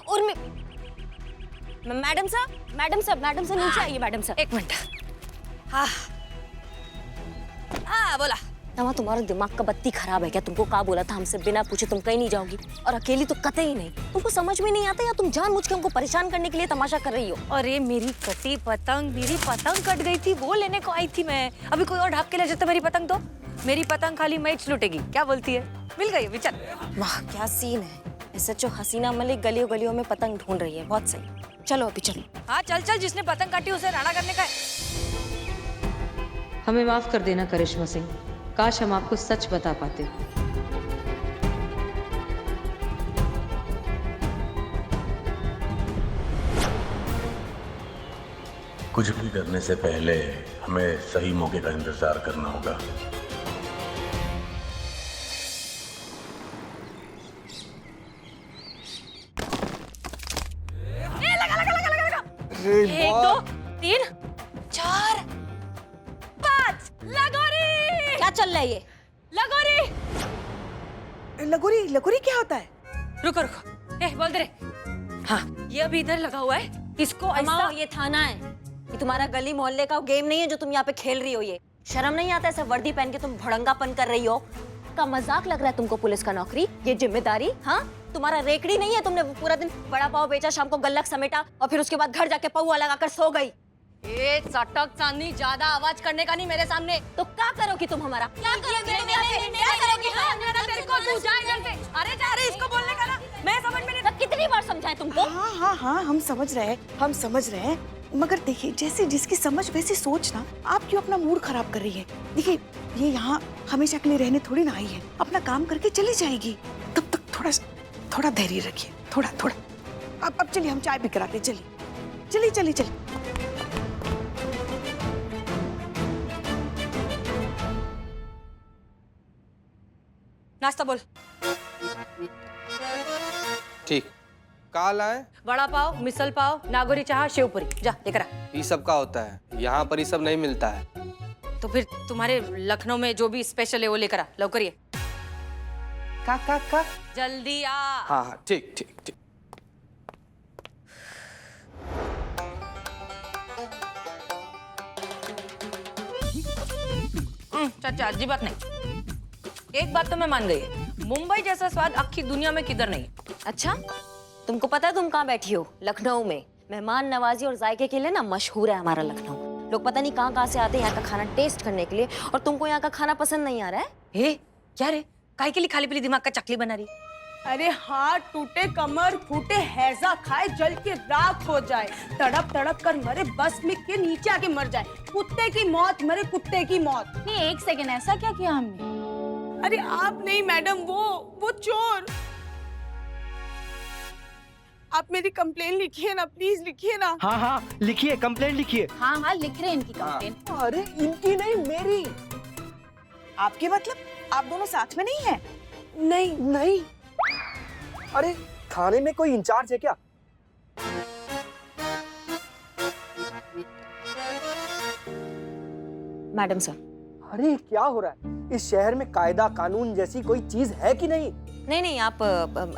और madam sir नीचे आइए मैडम सर। एक मिनट। हाँ हाँ बोला। नमा तुम्हारा दिमाग का बत्ती खराब है क्या? तुमको कहा बोला था हमसे बिना पूछे तुम कहीं नहीं जाओगी, और अकेली तो कतई नहीं। तुमको समझ में नहीं आता या तुम जानबूझ के हमको परेशान करने के लिए तमाशा कर रही हो? अरे मेरी पतंग कट गई थी, वो लेने को आई थी मैं। अभी कोई और ढाप के ले जाता मेरी पतंग तो। मेरी पतंग खाली मैच लुटेगी, क्या बोलती है? मिल गई अभी, चल। वाह क्या सीन है। SHO हसीना मलिक गलियों गलियों में पतंग ढूंढ रही है, बहुत सही। चलो अभी चलो। हाँ चल चल, जिसने पतंग काटी उसे राणा करने का है। हमें माफ कर देना करिश्मा सिंह, काश हम आपको सच बता पाते। कुछ भी करने से पहले हमें सही मौके का इंतजार करना होगा। एक दो तीन चार पाँच, लगोरी। क्या चल रहा है ये? लगोरी। लगोरी क्या होता है? रुको रुको, बोल दे रे। हाँ ये अभी इधर लगा हुआ है, इसको ऐसा। ये थाना है, ये तुम्हारा गली मोहल्ले का गेम नहीं है जो तुम यहाँ पे खेल रही हो। ये शर्म नहीं आता ऐसा वर्दी पहन के तुम भड़ंगापन कर रही हो? का मजाक लग रहा है तुमको पुलिस का नौकरी, ये जिम्मेदारी? हाँ तुम्हारा रेकड़ी नहीं है? तुमने पूरा दिन बड़ा पाव बेचा, शाम को गल्लक समेटा और फिर उसके बाद घर जाके पौआ लगाकर सो गई। ए चटक चांदी, ज्यादा आवाज करने का नहीं मेरे सामने। तो क्या करोगी तुम हमारा? क्या करोगी? अरे जा रहे, इसको बोलने का ना, मैं समझ में नहीं। कितनी बार समझाए तुमको? हाँ हम समझ रहे हैं, मगर देखिए जैसे जिसकी समझ वैसी सोच ना। आप क्यों अपना मूड खराब कर रही है? देखिए ये यहाँ हमेशा के लिए रहने थोड़ी ना आई है, अपना काम करके चली जाएगी। तब तक थोड़ा धैर्य रखिए, थोड़ा। अब चलिए हम चाय भी कराते, चलिए। नाश्ता बोल। ठीक, का लाए? वड़ा पाव, मिसल पाव, नागोरी चाह, शेवपुरी, जा लेकर आ। ये सब का होता है? यहाँ पर ये सब नहीं मिलता है। तो फिर तुम्हारे लखनऊ में जो भी स्पेशल है वो लेकर आ, लवकर ये। का जल्दी आ। हाँ ठीक। चाचा अजी बात नहीं। एक बात तो मैं मान गई है, मुंबई जैसा स्वाद आखी दुनिया में किधर नहीं है। अच्छा तुमको पता है तुम कहाँ बैठी हो? लखनऊ में। मेहमान नवाजी और जायके के लिए ना मशहूर है हमारा लखनऊ। लोग पता नहीं कहाँ से आते हैं यहाँ का खाना टेस्ट करने के लिए, और तुमको यहाँ का खाना पसंद नहीं आ रहा है? क्या रे, काहे के लिए खाली पीली दिमाग का चकली बना रही? अरे हाथ टूटे, कमर फूटे, हैजा खाए, जल के राख हो जाए, तड़प कर मरे, बस में के नीचे आके मर जाए, कुत्ते की मौत मरे, कुत्ते की मौत। नहीं एक सेकंड, ऐसा क्या किया हमने? अरे आप नहीं मैडम, वो चोर। आप मेरी कंप्लेन लिखिए ना, प्लीज लिखिए ना। हाँ लिखिए, कंप्लेंट लिखिए। हाँ लिख रहे हैं इनकी कंप्लेन। अरे इनकी नहीं, मेरी। आपके मतलब आप दोनों साथ में नहीं हैं? नहीं। अरे थाने में कोई इंचार्ज है क्या? Madam sir. अरे क्या हो रहा है? इस शहर में कायदा कानून जैसी कोई चीज है कि नहीं? नहीं आप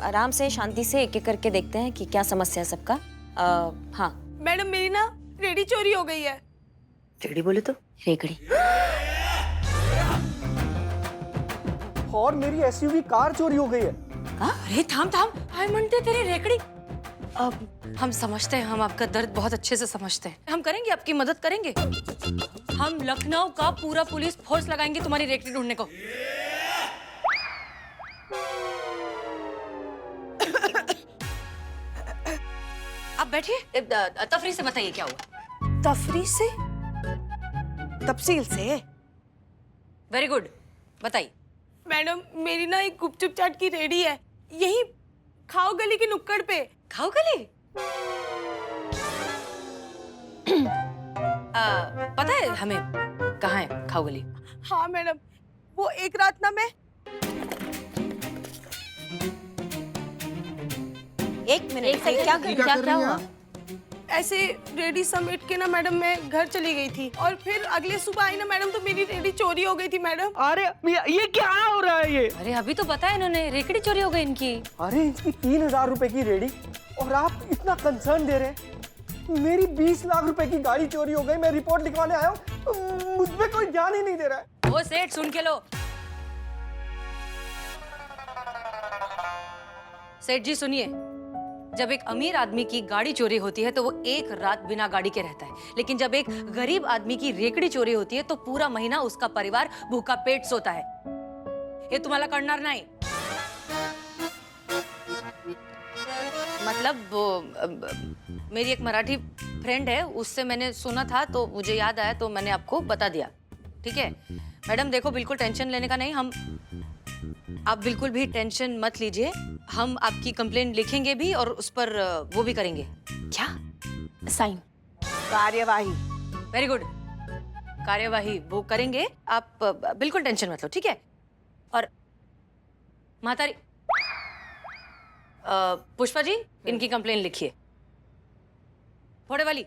आराम से शांति से एक एक करके देखते हैं कि क्या समस्या है सबका। हाँ मैडम मेरी ना रेडी चोरी हो गई है। रेडी बोले तो रेकड़ी। और मेरी SUV कार चोरी हो गई है। अरे थाम, हाय मनते तेरी रेकड़ी। अब हम समझते हैं, हम आपका दर्द बहुत अच्छे से समझते हैं। हम करेंगे, आपकी मदद करेंगे। हम लखनऊ का पूरा पुलिस फोर्स लगाएंगे तुम्हारी रेकड़ी ढूंढने को। आप बैठिए, तफरी से बताइए क्या हुआ। तफरी से? तफसील से? वेरी गुड, बताइए। मैडम मेरी ना एक गुपचुप चाट की रेडी है, यही खाओ गली की नुक्कड़ पे। खाओ गली? पता है हमें कहाँ है खाओ गली? हाँ मैडम, वो एक रात ना मैं। एक मिनट, क्या हुआ? ऐसे रेडी समेट के ना मैडम मैं घर चली गई थी और फिर अगले सुबह आई ना मैडम तो मेरी रेडी चोरी हो गई थी मैडम। अरे ये क्या हो रहा है ये? अरे अभी तो बताया इन्होंने, रेकड़ी चोरी हो गई इनकी। अरे इसकी 3,000 रुपए की रेडी और आप इतना कंसर्न दे रहे हैं। मेरी 20 लाख रुपए की गाड़ी चोरी हो गई, मैं रिपोर्ट लिखवाने आया हूँ, मुझ पे कोई ध्यान ही नहीं दे रहा है। वो सेठ सुन के लो। सेठ जी सुनिए, जब एक अमीर आदमी की गाड़ी चोरी होती है तो वो एक रात बिना गाड़ी के रहता है, लेकिन जब एक गरीब आदमी की रेकड़ी चोरी होती है तो पूरा महीना उसका परिवार भूखा पेट सोता है। हे तुम्हाला कळणार नाही। मतलब मेरी एक मराठी फ्रेंड है, उससे मैंने सुना था तो मुझे याद आया तो मैंने आपको बता दिया। ठीक है मैडम, देखो बिल्कुल टेंशन लेने का नहीं, आप बिल्कुल भी टेंशन मत लीजिए। हम आपकी कंप्लेंट लिखेंगे भी और उस पर वो भी करेंगे। क्या? साइन? कार्यवाही। वेरी गुड, कार्यवाही वो करेंगे, आप बिल्कुल टेंशन मत लो, ठीक है। और मातारी पुष्पा जी, इनकी कंप्लेंट लिखिए। फोड़े वाली,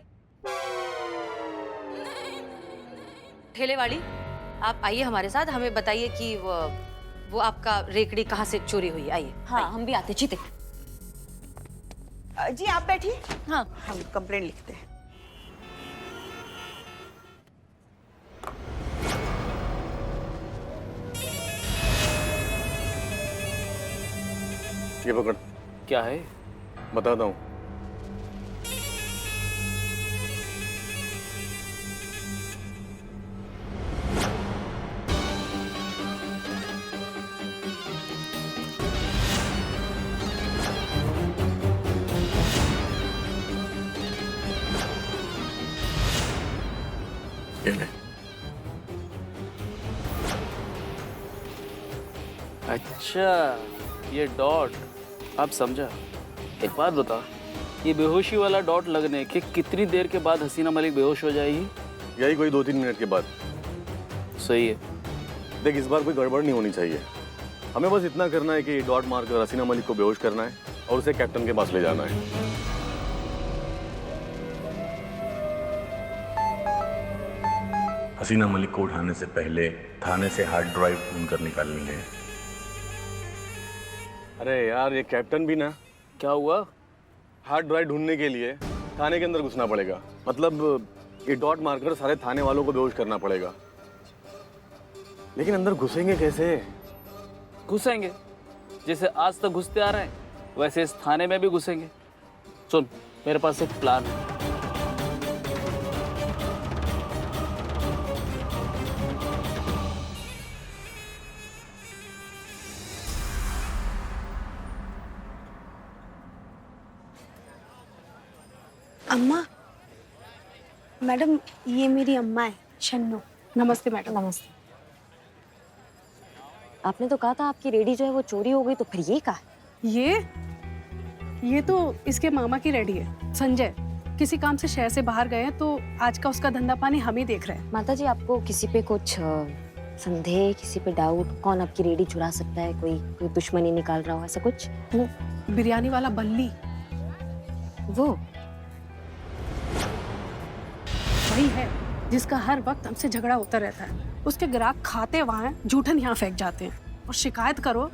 ठेले वाली, आप आइए हमारे साथ, हमें बताइए कि वो आपका रेकड़ी कहाँ से चोरी हुई। आइए। हाँ हम भी आते जीते। जी आप बैठिए, हाँ हम कंप्लेंट लिखते हैं। ये पकड़। क्या है? बताता हूँ। ये ले। अच्छा, ये डॉट, आप समझा। एक बात बता, ये बेहोशी वाला डॉट लगने के कितनी देर के बाद हसीना मलिक बेहोश हो जाएगी? यही कोई 2-3 मिनट के बाद। सही है। देख, इस बार कोई गड़बड़ नहीं होनी चाहिए। हमें बस इतना करना है कि डॉट मारकर हसीना मलिक को बेहोश करना है और उसे कैप्टन के पास ले जाना है। हसीना मलिक को उठाने से पहले थाने से हार्ड ड्राइव ढूंढकर निकालनी है। अरे यार, ये कैप्टन भी ना। क्या हुआ? हार्ड ड्राइव ढूंढने के लिए थाने के अंदर घुसना पड़ेगा। मतलब ये डॉट मारकर सारे थाने वालों को बेहोश करना पड़ेगा। लेकिन अंदर घुसेंगे कैसे? घुसेंगे, जैसे आज तक घुसते आ रहे हैं वैसे इस थाने में भी घुसेंगे। सुन, मेरे पास एक प्लान है। अम्मा, मैडम ये मेरी अम्मा है शन्नू। नमस्ते मैडम। नमस्ते। आपने तो कहा था आपकी रेडी जो है वो चोरी हो गई, तो फिर ये कहा? ये तो इसके मामा की रेडी है, संजय। किसी काम से शहर से बाहर गए हैं तो आज का उसका धंधा पानी हम ही देख रहे हैं। माता जी, आपको किसी पे कुछ संदेह, किसी पे डाउट? कौन आपकी रेडी चुरा सकता है? कोई दुश्मनी निकाल रहा हो, ऐसा कुछ? वो बिरयानी वाला बल्ली, वो वही है जिसका हर वक्त हमसे झगड़ा होता रहता है। उसके ग्राहक खाते वहाँ हैं, जूठन यहाँ फेंक जाते हैं और शिकायत करो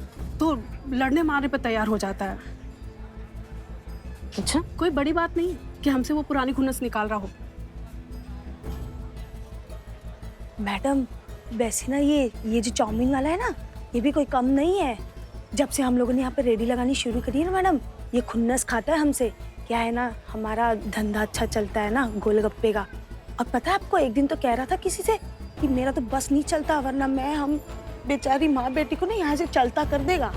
तो लड़ने मारने पर तैयार हो जाता है। अच्छा, कोई बड़ी बात नहीं कि हमसे वो पुरानी खुन्नस निकाल रहा हो। मैडम वैसे ना ये जो चाउमीन वाला है ना, ये भी कोई कम नहीं है। जब से हम लोगों ने यहाँ पे रेडी लगानी शुरू करी है ना मैडम, ये खुन्नस खाता है हमसे। क्या है ना, हमारा धंधा अच्छा चलता है ना गोलगप्पे का। और पता है आपको, एक दिन तो कह रहा था किसी से कि मेरा तो बस नहीं चलता, वरना हम बेचारी माँ बेटी को ना यहाँ से चलता कर देगा।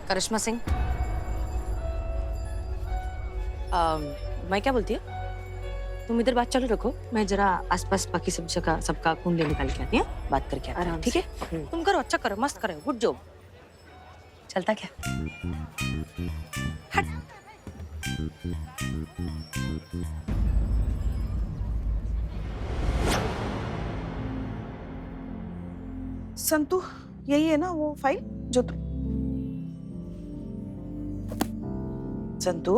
करिश्मा सिंह, मैं क्या बोलती हूँ, तुम इधर बात चालू रखो, मैं जरा आसपास बाकी सब जगह सबका कुंडली निकाल के आती हूँ, बात करके आती हूँ, ठीक है? तुम करो, अच्छा करो, मस्त करो, गुड जॉब। चलता क्या? हट। संतु, यही है ना वो फाइल जो संतू,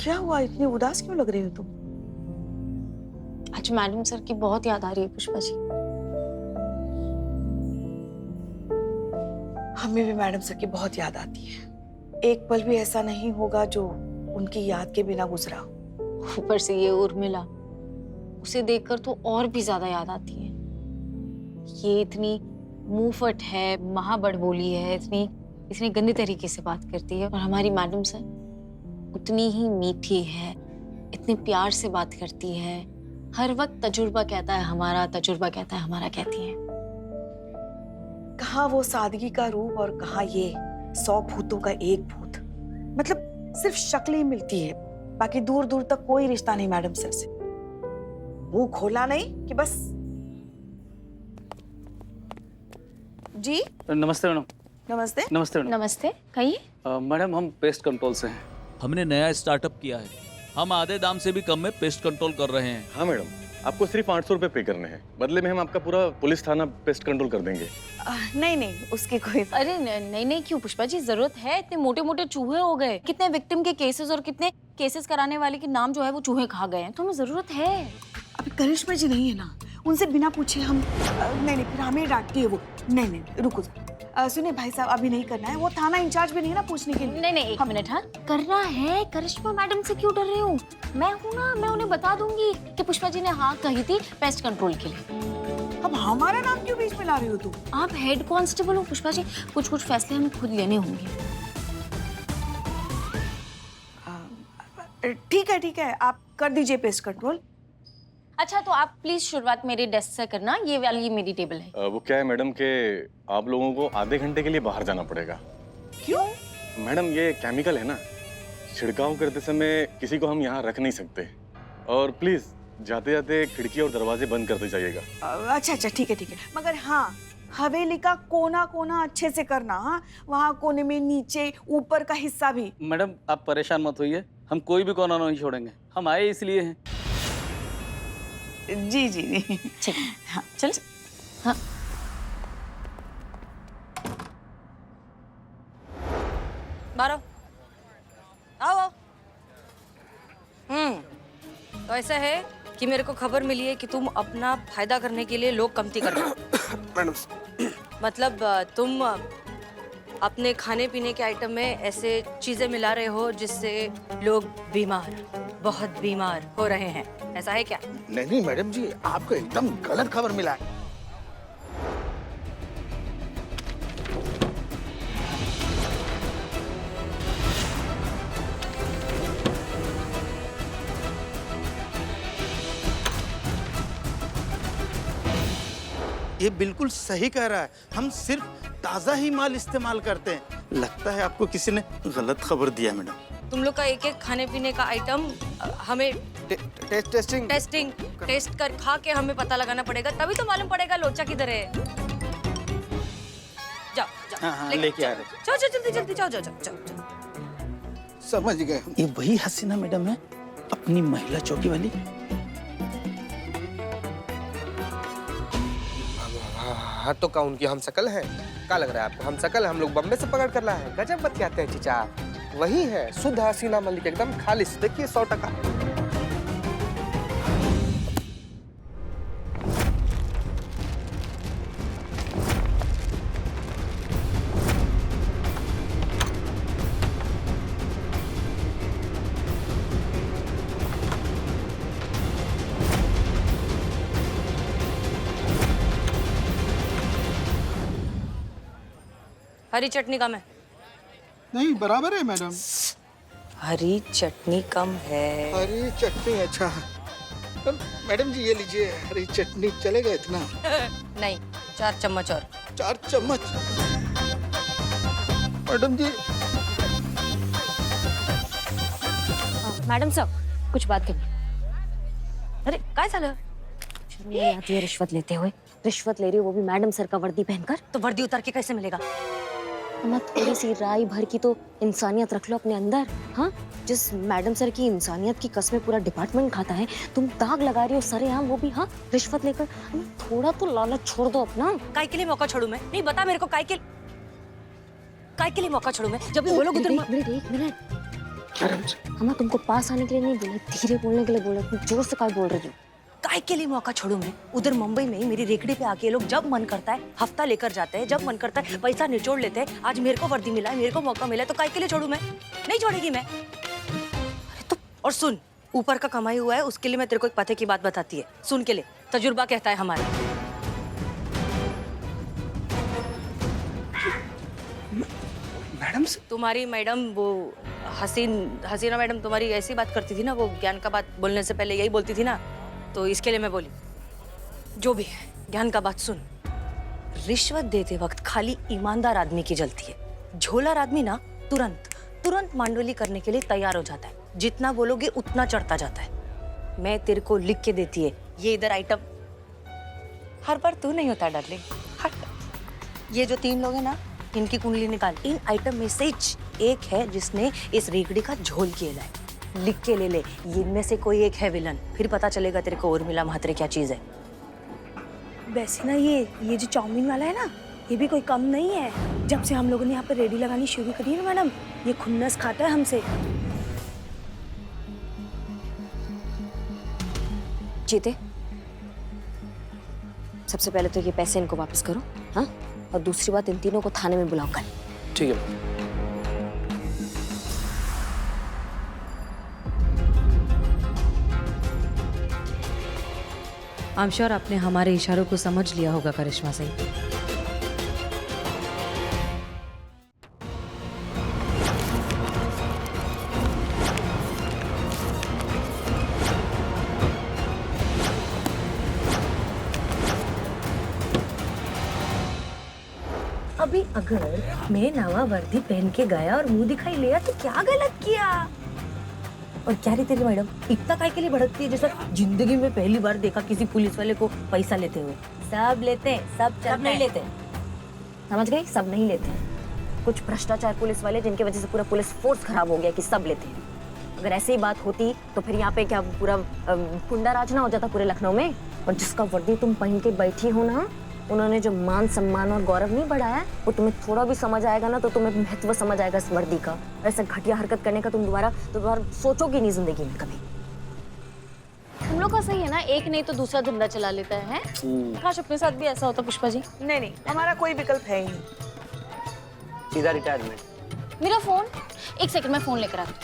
क्या हुआ? इतनी उदास क्यों लग रही हो तुम? आज मैडम सर की बहुत याद आ रही है पुष्पा जी। हमें भी मैडम सर की बहुत याद आती है। एक पल भी ऐसा नहीं होगा जो उनकी याद के बिना गुजरा हो। ऊपर से ये उर्मिला, उसे देखकर तो और भी ज्यादा याद आती है। ये इतनी मुंहफट है, महाबड़बोली है, इतनी गंदी तरीके से बात करती है। और हमारी मैडम सर उतनी ही मीठी है, इतने प्यार से बात करती है। हर वक्त तजुर्बा कहता है हमारा, तजुर्बा कहता है हमारा कहती है। कहाँ वो सादगी का रूप और कहाँ ये 100 भूतों का एक भूत। मतलब सिर्फ शक्ल ही मिलती है, बाकी दूर दूर तक कोई रिश्ता नहीं मैडम सर से। मुंह खोला नहीं कि बस। जी नमस्ते मैडम। नमस्ते। नमस्ते मैडम। नमस्ते, कहिए। मैडम हम पेस्ट कंट्रोल से हैं। हमने नया स्टार्टअप किया है, हम आधे दाम से भी कम में पेस्ट कंट्रोल कर रहे हैं। हाँ मैडम, आपको सिर्फ 800 रुपए पे करने हैं, बदले में हम आपका पूरा पुलिस थाना पेस्ट कंट्रोल कर देंगे। नहीं नहीं, उसकी कोई। अरे नहीं क्यों पुष्पा जी, जरूरत है? इतने मोटे मोटे चूहे हो गए, कितने विक्टिम के केसेस और कितने केसेस कराने वाले के नाम जो है वो चूहे खा गए हैं, तो हमें जरूरत है। अभी करिश्मा जी नहीं है ना, उनसे बिना पूछे हम नहीं, फिर हमें डांटती है वो। नहीं, रुको। सुनिए भाई साहब, अभी नहीं करना है, वो थाना इंचार्ज भी नहीं है ना पूछने के लिए। नहीं, एक मिनट। हाँ, करना है। करिश्मा मैडम से क्यों डर रहे हो? मैं हूँ ना, मैं उन्हें बता दूंगी कि पुष्पा जी ने हाँ कही थी पेस्ट कंट्रोल के लिए। अब हमारा नाम क्यों बीच में ला रही हो तुम? आप हेड कांस्टेबल हो पुष्पा जी, कुछ फैसले हमें खुद लेने होंगे। ठीक है, आप कर दीजिए पेस्ट कंट्रोल। अच्छा, तो आप प्लीज शुरुआत मेरे डेस्क से करना। ये वाली मेरी टेबल है। वो क्या है मैडम के आप लोगों को आधे घंटे के लिए बाहर जाना पड़ेगा। क्यों? मैडम ये केमिकल है ना, छिड़काव करते समय किसी को हम यहाँ रख नहीं सकते। और प्लीज जाते जाते खिड़की और दरवाजे बंद करते जाइएगा। अच्छा, ठीक है। मगर हाँ, हवेली का कोना कोना अच्छे से करना। हाँ, वहाँ कोने में नीचे ऊपर का हिस्सा भी। मैडम आप परेशान मत होइए, हम कोई भी कोना नहीं छोड़ेंगे, हम आए इसलिए हैं। जी। ठीक। हाँ, चल। हाँ। बारो आओ। तो ऐसा है कि मेरे को खबर मिली है कि तुम अपना फायदा करने के लिए लोग कमती कर रहे हो। मैडम मतलब तुम अपने खाने पीने के आइटम में ऐसे चीजें मिला रहे हो जिससे लोग बहुत बीमार हो रहे हैं, ऐसा है क्या? नहीं मैडम जी, आपको एकदम गलत खबर मिला है। ये बिल्कुल सही कह रहा है, हम सिर्फ ताजा ही माल इस्तेमाल करते हैं। लगता है आपको किसी ने गलत खबर दिया मैडम। तुम लोग का एक एक खाने पीने का आइटम हमें टेस्ट कर खा के हमें पता लगाना पड़ेगा, तभी तो मालूम पड़ेगा लोचा किधर है। जाओ हाँ, लेके आ रहे। जाओ जल्दी जाओ। समझ गए। ये वही हसीना मैडम है, अपनी महिला चौकी वाली। हाँ तो का उनकी हम शकल है? क्या लग रहा है आपको हम शकल? हम लोग बम्बे से पकड़ कर लाए हैं। गजब बतियाते हैं चीचा। वही है शुद्ध हसीना मलिक, एकदम खालिश। देखिए 100%। हरी चटनी कम है। नहीं बराबर है मैडम। हरी चटनी कम है। हरी चटनी अच्छा। मैडम जी ये लीजिए, हरी चटनी चलेगा इतना? नहीं, 4 चम्मच और। 4 चम्मच? मैडम जी। मैडम साहब, कुछ बात करनी। अरे काय झालं? शर्म नहीं आती है रिश्वत लेते हुए? रिश्वत ले रही हो, वो भी मैडम सर का वर्दी पहनकर। तो वर्दी उतार के कैसे मिलेगा? अम्मा, थोड़ी सी राई भर की तो इंसानियत रख लो अपने अंदर। हाँ, जिस मैडम सर की इंसानियत की कसमें पूरा डिपार्टमेंट खाता है, तुम दाग लगा रही हो सरेआम, वो भी हाँ रिश्वत लेकर। थोड़ा तो लालच छोड़ दो अपना। काय के लिए मौका छोड़ू मैं? नहीं बता मेरे को, काय काय के लिए मौका छोड़ू मैं? जब भी बोलोगे उधर एक मिनट हम तुमको पास आने के लिए नहीं बोले, धीरे बोलने के लिए बोले। तुम जोर से काय बोल रही हो? काय के लिए मौका छोड़ू मैं? उधर मुंबई में मेरी रेकड़ी पे आके ये लोग जब मन करता है हफ्ता लेकर जाते हैं, जब मन करता है पैसा निचोड़ लेते हैं। आज मेरे को वर्दी मिला है, मेरे को मौका मिला है, तो काय के लिए छोड़ू मैं? नहीं छोड़ेगी मैं। अरे तो और सुन, ऊपर का कमाई हुआ है, उसके लिए मैं तेरे को एक पते की बात बताती है, सुन के ले। तजुर्बा कहता है हमारा। मैडम तुम्हारी मैडम वो हसीना मैडम तुम्हारी ऐसी बात करती थी ना, वो ज्ञान का बात बोलने से पहले यही बोलती थी ना, तो इसके लिए मैं बोली। जो भी है, ज्ञान का बात सुन। रिश्वत देते वक्त खाली ईमानदार आदमी की जलती है। झोलार आदमी ना तुरंत मांडोली करने के लिए तैयार हो जाता है। जितना बोलोगे उतना चढ़ता जाता है। मैं तेरे को लिख के देती है, ये इधर आइटम। हर बार तू नहीं होता डार्लिंग, हर बार। ये जो 3 लोग हैं ना, इनकी कुंडली निकाल। इन आइटम में से एक है जिसने इस रेगड़ी का झोल खेला है। लिख के ले ले, इनमें से कोई एक है विलन। फिर पता चलेगा तेरे को उर्मिला महात्रे क्या चीज है। वैसे ना ये जो चाउमीन वाला है ना, ये भी कोई कम नहीं है। जब से हम लोगों ने यहाँ पे रेडी लगानी शुरू करी है ना मैडम, ये खुन्नस खाता है हमसे। जीते, सबसे पहले तो ये पैसे इनको वापस करो, हाँ? और दूसरी बात, इन तीनों को थाने में बुलाओ कल। ठीक है। आई एम श्योर आपने हमारे इशारों को समझ लिया होगा करिश्मा सिंह। अभी अगर मैं नवा वर्दी पहन के गया और मुंह दिखाई लिया तो क्या गलत किया? और क्या रही तेरी मैडम, इतना काय के लिए भड़कती है जैसा जिंदगी में पहली बार देखा किसी पुलिस वाले को पैसा लेते हुए। सब लेते हैं, सब नहीं लेते। समझ गई? सब नहीं लेते हैं। कुछ भ्रष्टाचार पुलिस वाले, जिनकी वजह से पूरा पुलिस फोर्स खराब हो गया कि सब लेते हैं। अगर ऐसी ही बात होती तो फिर यहाँ पे क्या पूरा गुंडा राज ना हो जाता पूरे लखनऊ में? और जिसका वर्दी तुम पहन के बैठी हो ना, उन्होंने जो मान सम्मान और गौरव नहीं बढ़ाया, वो तुम्हें थोड़ा भी समझ आएगा ना, तो तुम्हें महत्व समझ आएगा इस वर्दी का। ऐसा घटिया हरकत करने का तुम दोबारा सोचोगे नहीं जिंदगी में कभी। हम लोग का सही है ना, एक नहीं तो दूसरा धंधा चला लेता है। काश अपने साथ भी ऐसा होता पुष्पा जी। नहीं, हमारा कोई विकल्प है ही नहीं। सीधा रिटायरमेंट। मेरा फोन, एक सेकंड में फोन लेकर आती हूँ।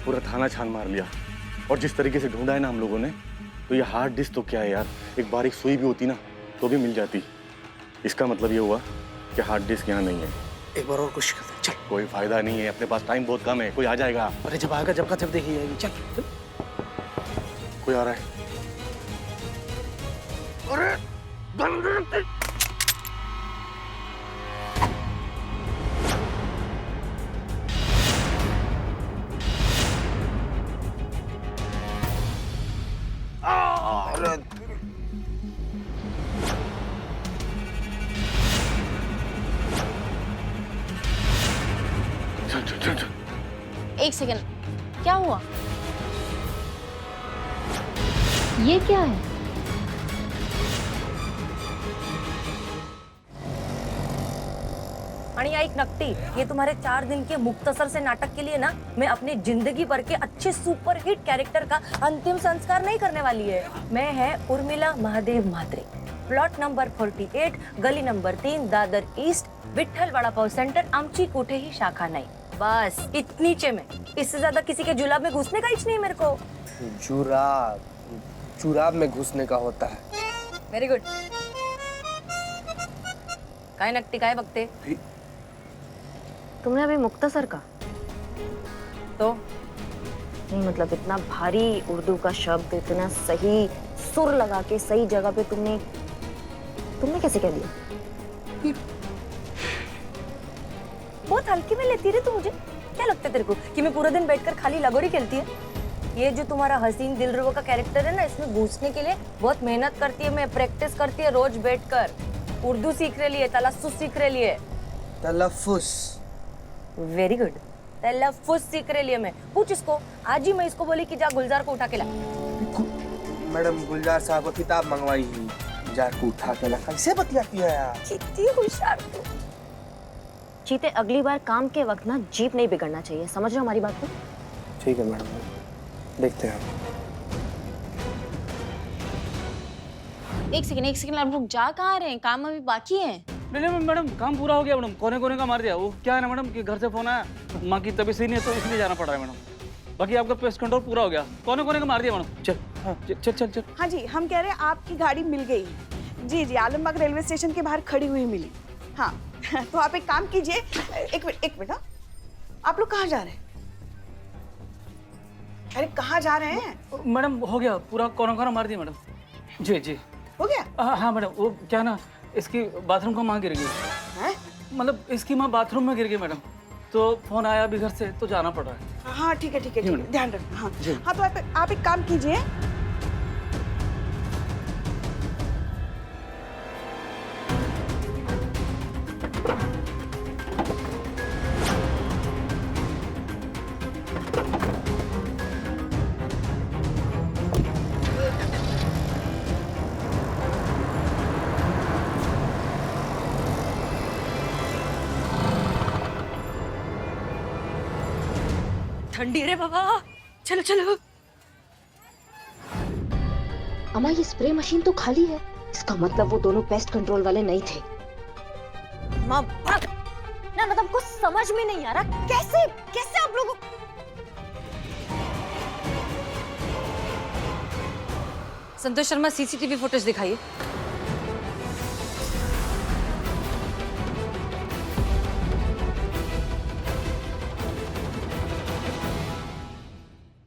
पूरा थाना छान मार लिया, और जिस तरीके से ढूंढा है ना हम लोगों ने, तो ये हार्ड डिस्क तो क्या है यार, एक बारीक सुई भी होती ना तो भी मिल जाती। इसका मतलब ये हुआ कि हार्ड डिस्क यहाँ नहीं है। एक बार और कोशिश करते हैं, चल। कोई फायदा नहीं है, अपने पास टाइम बहुत कम है, कोई आ जाएगा। अरे जब आएगा जब का जब देखी जाएगी। चल। कोई आ रहा है। अरे एक सेकंड, क्या हुआ? ये क्या है? आणि एक नकटी, ये तुम्हारे 4 दिन के मुख्तसर से नाटक के लिए ना, मैं अपनी जिंदगी भर के अच्छे सुपरहिट कैरेक्टर का अंतिम संस्कार नहीं करने वाली है। मैं है उर्मिला महादेव म्हात्रे, प्लॉट नंबर 48, गली number 3, Dadar east, Vitthal vada pav centre, आमची कुठेही शाखा नहीं। बस नीचे में, इससे ज्यादा किसी के जुलाब में घुसने का इच नहीं मेरे को। जुराब में घुसने का होता है। Very good. काय नकटी, काय बघते? तुमने अभी मुख्तसर का तो नहीं, मतलब इतना भारी उर्दू का शब्द इतना सही सुर लगा के सही जगह पे तुमने कैसे कह दिया? बहुत हल्के में लेती रे तू मुझे। क्या लगता है तेरे को कि मैं पूरा दिन बैठकर खाली लगोरी खेलती है? ये जो तुम्हारा हसीन दिलरुबा का कैरेक्टर है ना, इसमें घुसने के लिए बहुत मेहनत करती है, मैं प्रैक्टिस करती है रोज बैठकर। उर्दू सीख रही है, तलफ्फुज सीख रही है। तलफ्फुज। वेरी गुड, तलफ्फुज सीख रही है मैं। पूछ इसको, आज ही मैं इसको बोली कि जा गुलजार को उठा के ला। मैडम गुलजार साहब को किताब मंगवाई ही। जार को उठा के ना कैसे बतियाती है यार। कितनी होशियार तू। चीते, अगली बार काम के वक्त ना जीप नहीं बिगड़ना चाहिए, समझ रहे हो हमारी बात को? ठीक है मैडम, देखते हैं। एक सेकंड आप लोग जा कहाँ रहे हैं? काम अभी बाकी है। नहीं नहीं मैडम, काम पूरा हो गया मैडम, कोने कोने का मार दिया। वो क्या है ना मैडम कि घर से फोन आया, माँ की तबीयत सही नहीं है तो इसलिए जाना पड़ रहा है मैडम। बाकी आपका पेस्ट कंट्रोल पूरा हो गया, कोने कोने का मार दिया मैडम। चल हाँ चल चल चल। हाँ जी, हम कह रहे हैं आपकी गाड़ी मिल गई। जी जी, आलमबाग रेलवे स्टेशन के बाहर खड़ी हुई मिली। हाँ तो आप एक काम कीजिए, एक मिनट हाँ। आप लोग कहाँ जा रहे हैं? अरे कहाँ जा रहे हैं? मैडम हो गया पूरा, कोना कोना मार दिया मैडम। जी जी हो गया। हाँ मैडम, वो क्या ना इसकी बाथरूम का माँ गिर गई हैं? मतलब इसकी माँ बाथरूम में गिर गई मैडम, तो फोन आया अभी घर से तो जाना पड़ रहा है। हाँ ठीक है ठीक है, ध्यान रखना। हाँ जी। हाँ तो आप एक काम कीजिए, ठंडी रे बाबा, चलो चलो। अम्मा, ये स्प्रे मशीन तो खाली है, इसका मतलब वो दोनों पेस्ट कंट्रोल वाले नहीं थे। माँ भाग ना, मतलब कुछ समझ में नहीं आ रहा, कैसे कैसे आप लोगों। संतोष शर्मा, सीसीटीवी फुटेज दिखाइए।